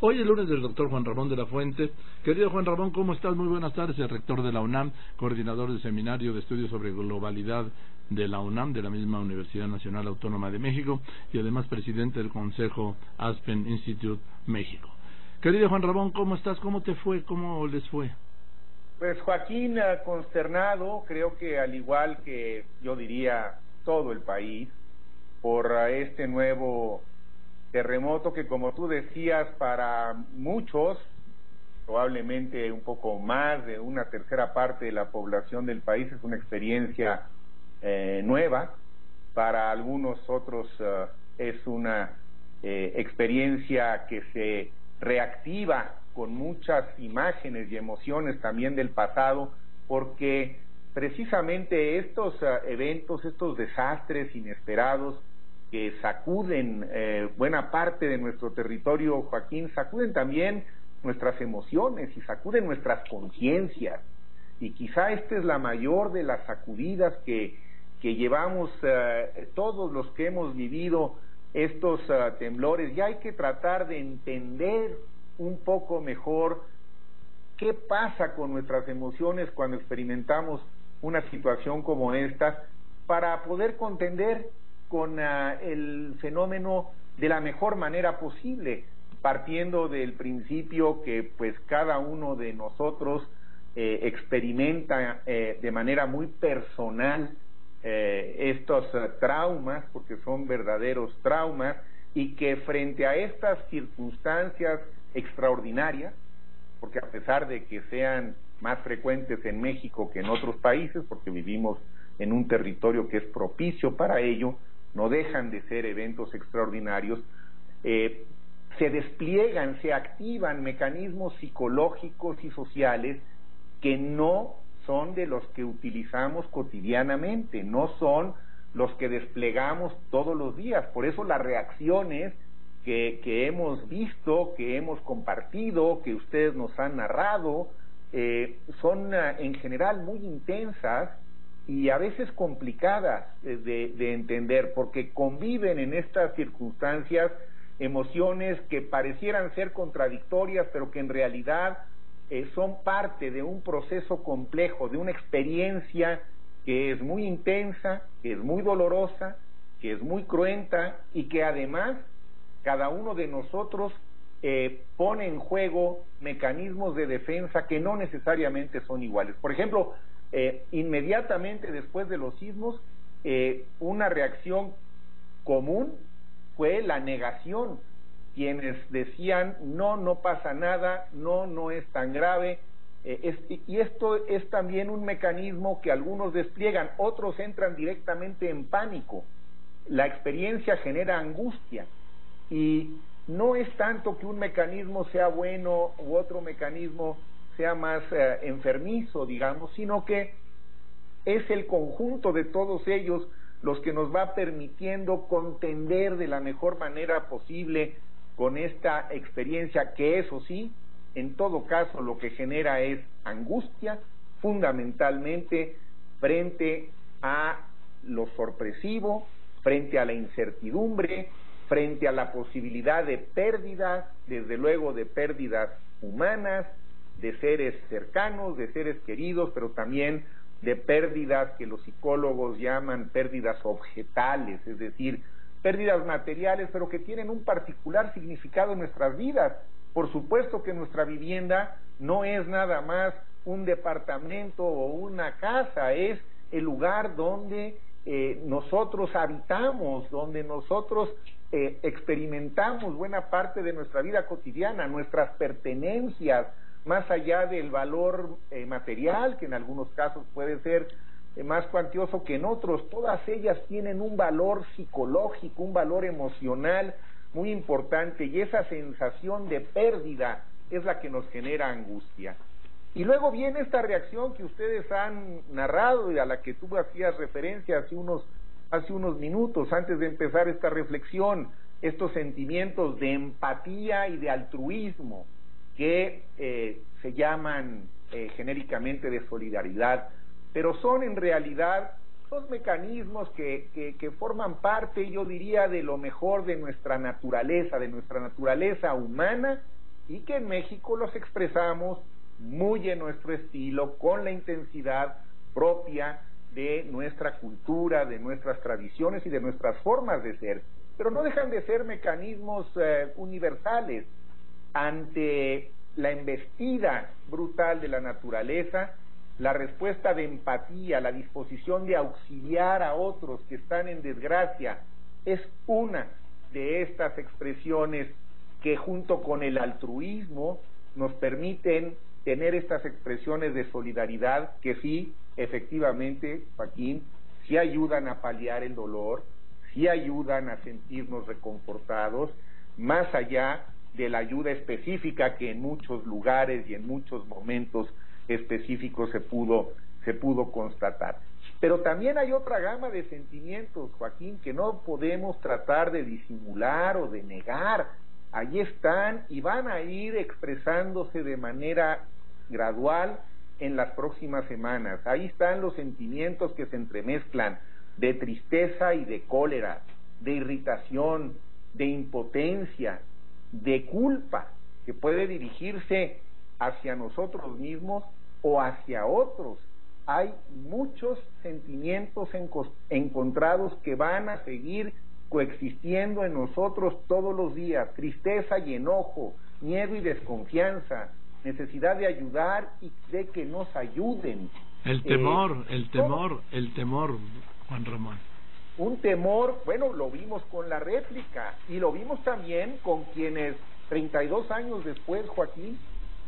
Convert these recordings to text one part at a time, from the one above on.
Hoy es lunes del doctor Juan Ramón de la Fuente. Querido Juan Ramón, ¿cómo estás? Muy buenas tardes. El rector de la UNAM, coordinador del Seminario de Estudios sobre Globalidad de la UNAM, de la misma Universidad Nacional Autónoma de México, y además presidente del Consejo Aspen Institute México. Querido Juan Ramón, ¿cómo estás? ¿Cómo te fue? ¿Cómo les fue? Pues Joaquín, consternado, creo que al igual que yo diría todo el país, por este nuevo terremoto que, como tú decías, para muchos, probablemente un poco más de una tercera parte de la población del país, es una experiencia nueva. Para algunos otros es una experiencia que se reactiva con muchas imágenes y emociones también del pasado, porque precisamente estos eventos, estos desastres inesperados que sacuden buena parte de nuestro territorio, Joaquín, sacuden también nuestras emociones y sacuden nuestras conciencias. Y quizá esta es la mayor de las sacudidas que llevamos todos los que hemos vivido estos temblores. Ya hay que tratar de entender un poco mejor qué pasa con nuestras emociones cuando experimentamos una situación como esta, para poder contender con el fenómeno de la mejor manera posible, partiendo del principio que pues cada uno de nosotros experimenta de manera muy personal estos traumas, porque son verdaderos traumas, y que frente a estas circunstancias extraordinarias, porque a pesar de que sean más frecuentes en México que en otros países, porque vivimos en un territorio que es propicio para ello, no dejan de ser eventos extraordinarios, se despliegan, se activan mecanismos psicológicos y sociales que no son de los que utilizamos cotidianamente, no son los que desplegamos todos los días. Por eso las reacciones que hemos visto, que hemos compartido, que ustedes nos han narrado, son en general muy intensas y a veces complicadas de entender, porque conviven en estas circunstancias emociones que parecieran ser contradictorias, pero que en realidad son parte de un proceso complejo, de una experiencia que es muy intensa, que es muy dolorosa, que es muy cruenta, y que además cada uno de nosotros pone en juego mecanismos de defensa que no necesariamente son iguales. Por ejemplo, inmediatamente después de los sismos, una reacción común fue la negación. Quienes decían, no pasa nada, no es tan grave, y esto es también un mecanismo que algunos despliegan, otros entran directamente en pánico. La experiencia genera angustia, y no es tanto que un mecanismo sea bueno u otro mecanismo sea más enfermizo, digamos, sino que es el conjunto de todos ellos los que nos va permitiendo contender de la mejor manera posible con esta experiencia, que eso sí, en todo caso lo que genera es angustia, fundamentalmente frente a lo sorpresivo, frente a la incertidumbre, frente a la posibilidad de pérdidas, desde luego de pérdidas humanas, de seres cercanos, de seres queridos, pero también de pérdidas que los psicólogos llaman pérdidas objetales, es decir, pérdidas materiales, pero que tienen un particular significado en nuestras vidas. Por supuesto que nuestra vivienda no es nada más un departamento o una casa, es el lugar donde nosotros habitamos, donde nosotros experimentamos buena parte de nuestra vida cotidiana, nuestras pertenencias, más allá del valor material, que en algunos casos puede ser más cuantioso que en otros. Todas ellas tienen un valor psicológico, un valor emocional muy importante, y esa sensación de pérdida es la que nos genera angustia. Y luego viene esta reacción que ustedes han narrado y a la que tú hacías referencia hace unos minutos antes de empezar esta reflexión, estos sentimientos de empatía y de altruismo que se llaman genéricamente de solidaridad, pero son en realidad dos mecanismos que forman parte, yo diría, de lo mejor de nuestra naturaleza humana, y que en México los expresamos muy en nuestro estilo, con la intensidad propia de nuestra cultura, de nuestras tradiciones y de nuestras formas de ser, pero no dejan de ser mecanismos universales. Ante la embestida brutal de la naturaleza, la respuesta de empatía, la disposición de auxiliar a otros que están en desgracia, es una de estas expresiones que junto con el altruismo nos permiten tener estas expresiones de solidaridad que sí, efectivamente, Joaquín, sí ayudan a paliar el dolor, sí ayudan a sentirnos reconfortados, más allá de la ayuda específica que en muchos lugares y en muchos momentos específicos se pudo constatar. Pero también hay otra gama de sentimientos, Joaquín, que no podemos tratar de disimular o de negar. Allí están y van a ir expresándose de manera gradual en las próximas semanas. Ahí están los sentimientos que se entremezclan de tristeza y de cólera, de irritación, de impotencia, de culpa, que puede dirigirse hacia nosotros mismos o hacia otros. Hay muchos sentimientos encontrados que van a seguir coexistiendo en nosotros todos los días: tristeza y enojo, miedo y desconfianza, necesidad de ayudar y de que nos ayuden. El temor, Juan Ramón. Un temor, bueno, lo vimos con la réplica y lo vimos también con quienes 32 años después, Joaquín,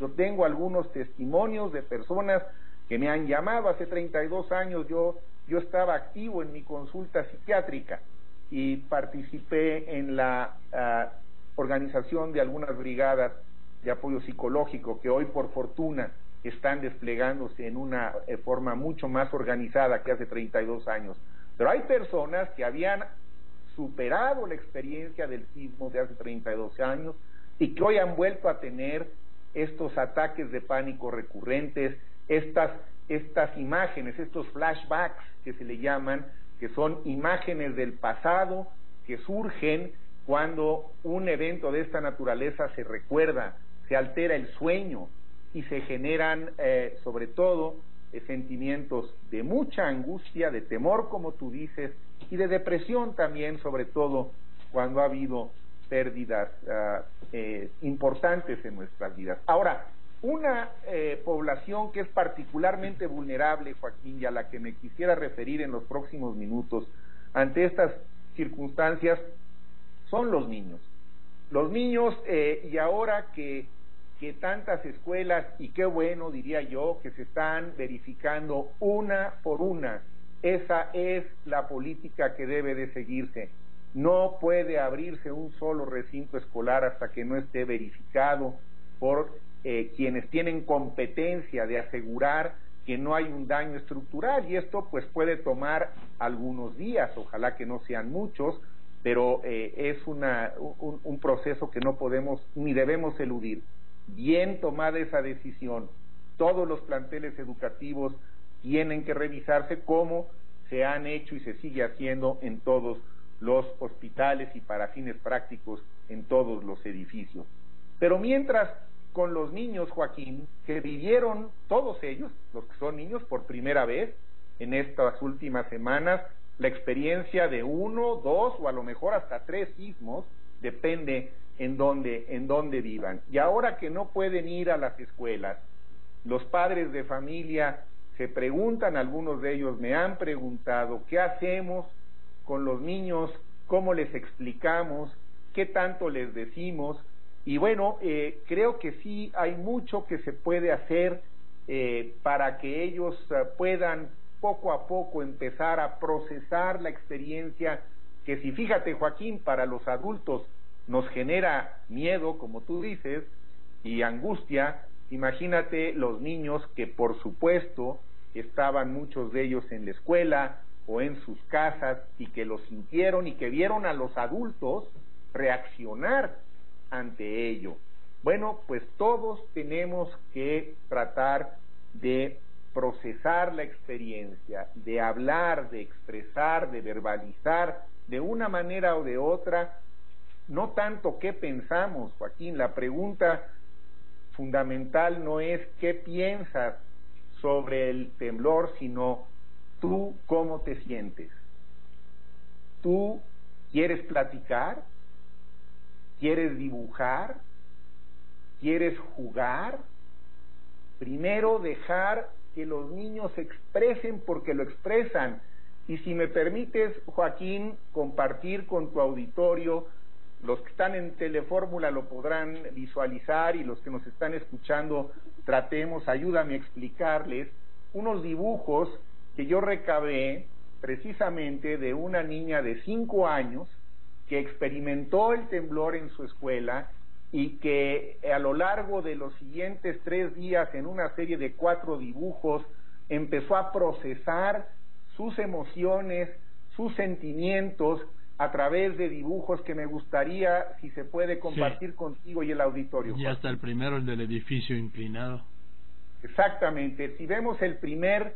yo tengo algunos testimonios de personas que me han llamado. Hace 32 años yo estaba activo en mi consulta psiquiátrica y participé en la organización de algunas brigadas de apoyo psicológico que hoy, por fortuna, están desplegándose en una forma mucho más organizada que hace 32 años. Pero hay personas que habían superado la experiencia del sismo de hace 32 años y que hoy han vuelto a tener estos ataques de pánico recurrentes, estas imágenes, estos flashbacks que se le llaman, que son imágenes del pasado que surgen cuando un evento de esta naturaleza se recuerda, se altera el sueño y se generan sobre todo sentimientos de mucha angustia, de temor, como tú dices, y de depresión también, sobre todo cuando ha habido pérdidas importantes en nuestras vidas. Ahora, una población que es particularmente vulnerable, Joaquín, y a la que me quisiera referir en los próximos minutos ante estas circunstancias, son los niños. Los niños, y ahora que tantas escuelas, y qué bueno, diría yo, que se están verificando una por una, esa es la política que debe de seguirse. No puede abrirse un solo recinto escolar hasta que no esté verificado por quienes tienen competencia de asegurar que no hay un daño estructural, y esto pues puede tomar algunos días, ojalá que no sean muchos, pero es un proceso que no podemos ni debemos eludir. Bien tomada esa decisión, todos los planteles educativos tienen que revisarse como se han hecho y se sigue haciendo en todos los hospitales y para fines prácticos en todos los edificios. Pero mientras, con los niños, Joaquín, que vivieron todos ellos, los que son niños, por primera vez en estas últimas semanas, la experiencia de 1, 2 o a lo mejor hasta 3 sismos, depende en dónde vivan. Y ahora que no pueden ir a las escuelas, los padres de familia se preguntan, algunos de ellos me han preguntado, ¿qué hacemos con los niños? ¿Cómo les explicamos? ¿Qué tanto les decimos? Y bueno, creo que sí hay mucho que se puede hacer para que ellos puedan poco a poco empezar a procesar la experiencia que, si fíjate, Joaquín, para los adultos nos genera miedo, como tú dices, y angustia. Imagínate los niños que, por supuesto, estaban muchos de ellos en la escuela o en sus casas y que lo sintieron y que vieron a los adultos reaccionar ante ello. Bueno, pues todos tenemos que tratar de procesar la experiencia, de hablar, de expresar, de verbalizar de una manera o de otra, no tanto qué pensamos, Joaquín. La pregunta fundamental no es qué piensas sobre el temblor, sino tú cómo te sientes. ¿Tú quieres platicar? ¿Quieres dibujar? ¿Quieres jugar? Primero dejar que los niños se expresen porque lo expresan. Y si me permites, Joaquín, compartir con tu auditorio, los que están en Telefórmula lo podrán visualizar y los que nos están escuchando, ayúdame a explicarles, unos dibujos que yo recabé precisamente de una niña de 5 años que experimentó el temblor en su escuela y que a lo largo de los siguientes 3 días, en una serie de 4 dibujos, empezó a procesar sus emociones, sus sentimientos a través de dibujos que me gustaría, si se puede, compartir contigo y el auditorio. Y hasta el primero, el del edificio inclinado. Exactamente. Si vemos el primer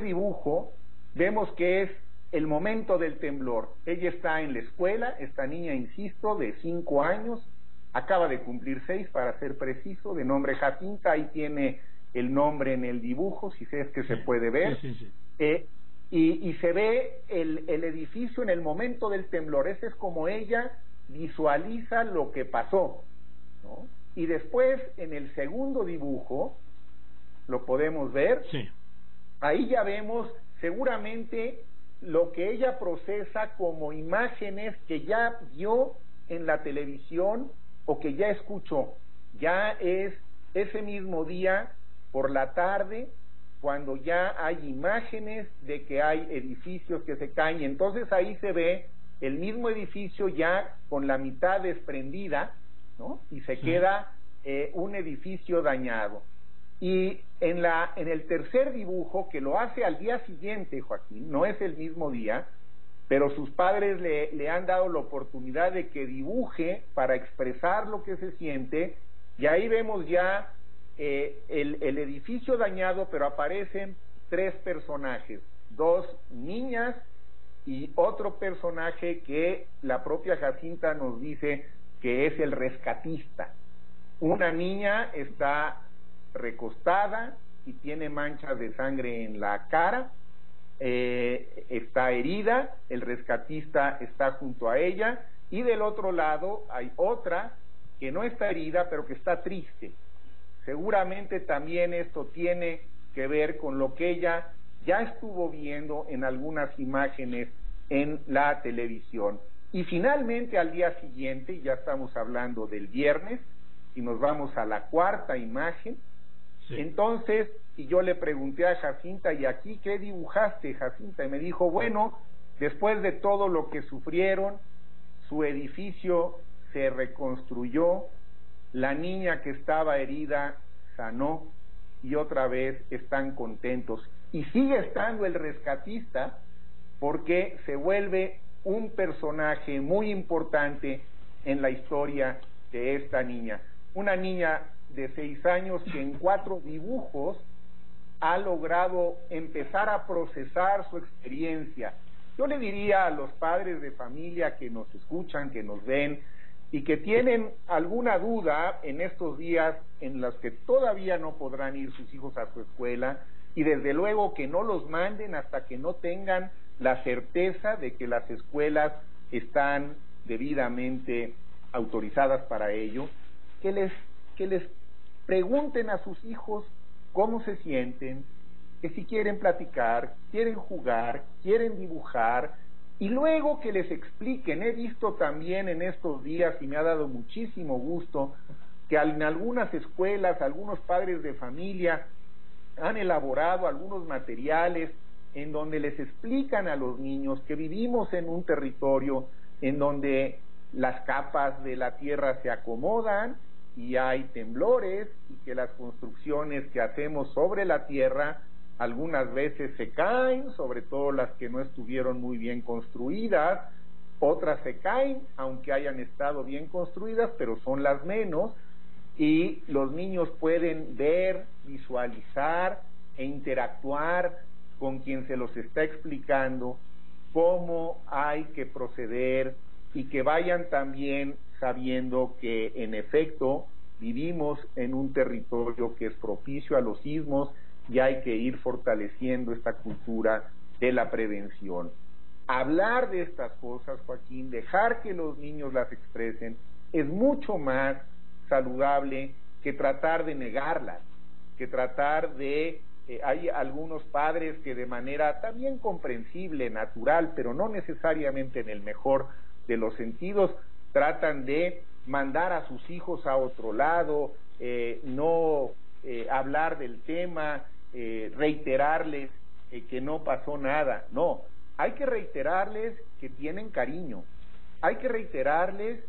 dibujo, vemos que es el momento del temblor. Ella está en la escuela, esta niña, insisto, de 5 años, acaba de cumplir 6 para ser preciso, de nombre Jacinta, ahí tiene el nombre en el dibujo, si es que se puede ver. Y se ve el edificio en el momento del temblor. Ese es como ella visualiza lo que pasó, ¿no? Y después, en el segundo dibujo, lo podemos ver. Sí. Ahí ya vemos seguramente lo que ella procesa como imágenes que ya vio en la televisión o que ya escuchó. Ya es ese mismo día por la tarde, cuando ya hay imágenes de que hay edificios que se caen. Entonces ahí se ve el mismo edificio ya con la mitad desprendida, ¿no? Y se queda un edificio dañado. Y en el tercer dibujo, que lo hace al día siguiente, Joaquín, no es el mismo día, pero sus padres le han dado la oportunidad de que dibuje para expresar lo que se siente, y ahí vemos ya el edificio dañado, pero aparecen 3 personajes, 2 niñas y otro personaje que la propia Jacinta nos dice que es el rescatista. Una niña está recostada y tiene manchas de sangre en la cara, está herida, el rescatista está junto a ella, y del otro lado hay otra que no está herida, pero que está triste. Seguramente también esto tiene que ver con lo que ella ya estuvo viendo en algunas imágenes en la televisión. Y finalmente, al día siguiente, ya estamos hablando del viernes, y nos vamos a la cuarta imagen. Sí. Entonces, y yo le pregunté a Jacinta, ¿y aquí qué dibujaste, Jacinta? Y me dijo, bueno, después de todo lo que sufrieron, su edificio se reconstruyó, la niña que estaba herida sanó y otra vez están contentos. Y sigue estando el rescatista porque se vuelve un personaje muy importante en la historia de esta niña. Una niña de 6 años que en 4 dibujos ha logrado empezar a procesar su experiencia. Yo le diría a los padres de familia que nos escuchan, que nos ven, y que tienen alguna duda en estos días en los que todavía no podrán ir sus hijos a su escuela, y desde luego que no los manden hasta que no tengan la certeza de que las escuelas están debidamente autorizadas para ello, que les pregunten a sus hijos cómo se sienten, que si quieren platicar, quieren jugar, quieren dibujar, y luego que les expliquen. He visto también en estos días, y me ha dado muchísimo gusto, que en algunas escuelas, algunos padres de familia han elaborado algunos materiales en donde les explican a los niños que vivimos en un territorio en donde las capas de la tierra se acomodan y hay temblores, y que las construcciones que hacemos sobre la tierra algunas veces se caen, sobre todo las que no estuvieron muy bien construidas, otras se caen, aunque hayan estado bien construidas, pero son las menos, y los niños pueden ver, visualizar e interactuar con quien se los está explicando cómo hay que proceder, y que vayan también sabiendo que, en efecto, vivimos en un territorio que es propicio a los sismos y hay que ir fortaleciendo esta cultura de la prevención. Hablar de estas cosas, Joaquín, dejar que los niños las expresen, es mucho más saludable que tratar de negarlas, que tratar de... hay algunos padres que de manera también comprensible, natural, pero no necesariamente en el mejor de los sentidos, tratan de mandar a sus hijos a otro lado, no hablar del tema, reiterarles que no pasó nada. No, hay que reiterarles que tienen cariño, hay que reiterarles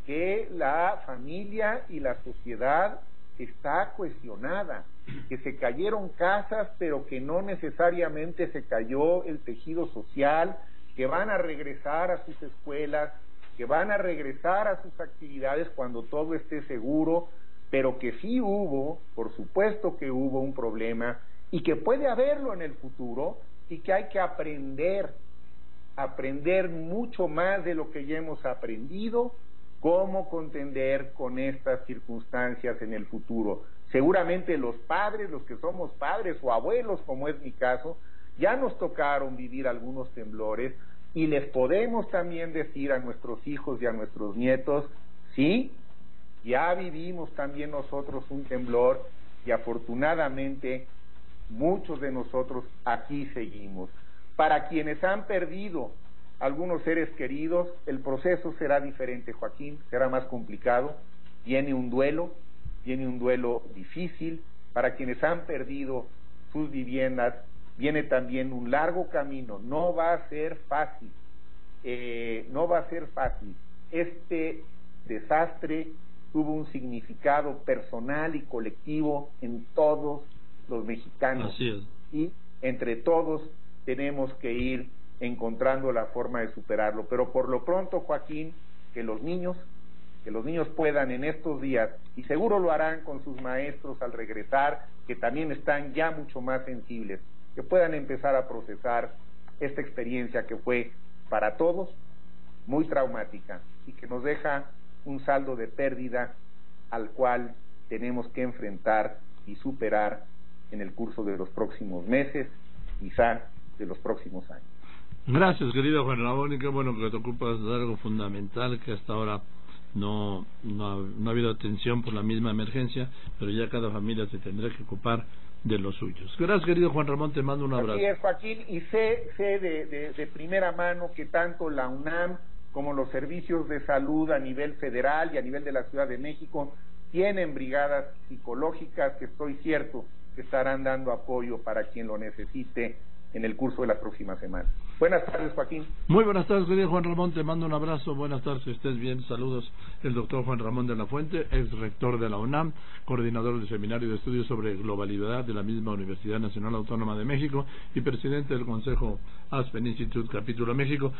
que la familia y la sociedad está cuestionada, que se cayeron casas, pero que no necesariamente se cayó el tejido social, que van a regresar a sus escuelas, que van a regresar a sus actividades cuando todo esté seguro, pero que sí hubo, por supuesto que hubo un problema, y que puede haberlo en el futuro, y que hay que aprender mucho más de lo que ya hemos aprendido, cómo contender con estas circunstancias en el futuro. Seguramente los padres, los que somos padres o abuelos, como es mi caso, ya nos tocaron vivir algunos temblores y les podemos también decir a nuestros hijos y a nuestros nietos, sí, ya vivimos también nosotros un temblor y afortunadamente muchos de nosotros aquí seguimos. Para quienes han perdido algunos seres queridos, el proceso será diferente, Joaquín, será más complicado, viene un duelo difícil. Para quienes han perdido sus viviendas, viene también un largo camino, no va a ser fácil, Este desastre tuvo un significado personal y colectivo en todos los mexicanos. Así es. Y entre todos tenemos que ir encontrando la forma de superarlo, pero por lo pronto, Joaquín, que los niños puedan en estos días, y seguro lo harán con sus maestros al regresar, que también están ya mucho más sensibles, que puedan empezar a procesar esta experiencia que fue para todos muy traumática y que nos deja un saldo de pérdida al cual tenemos que enfrentar y superar en el curso de los próximos meses, quizá de los próximos años. Gracias, querido Juan Ramón, y qué bueno que te ocupas de algo fundamental que hasta ahora no ha habido atención por la misma emergencia, pero ya cada familia se tendrá que ocupar de los suyos. Gracias, querido Juan Ramón, te mando un abrazo. Así es, Joaquín, y sé de primera mano que tanto la UNAM como los servicios de salud a nivel federal y a nivel de la Ciudad de México tienen brigadas psicológicas que estoy cierto que estarán dando apoyo para quien lo necesite en el curso de la próxima semana. Buenas tardes, Joaquín. Muy buenas tardes, querido Juan Ramón, te mando un abrazo, buenas tardes, que estés bien, saludos. El doctor Juan Ramón de la Fuente, ex rector de la UNAM, coordinador del Seminario de Estudios sobre Globalidad de la misma Universidad Nacional Autónoma de México y presidente del Consejo Aspen Institute Capítulo México.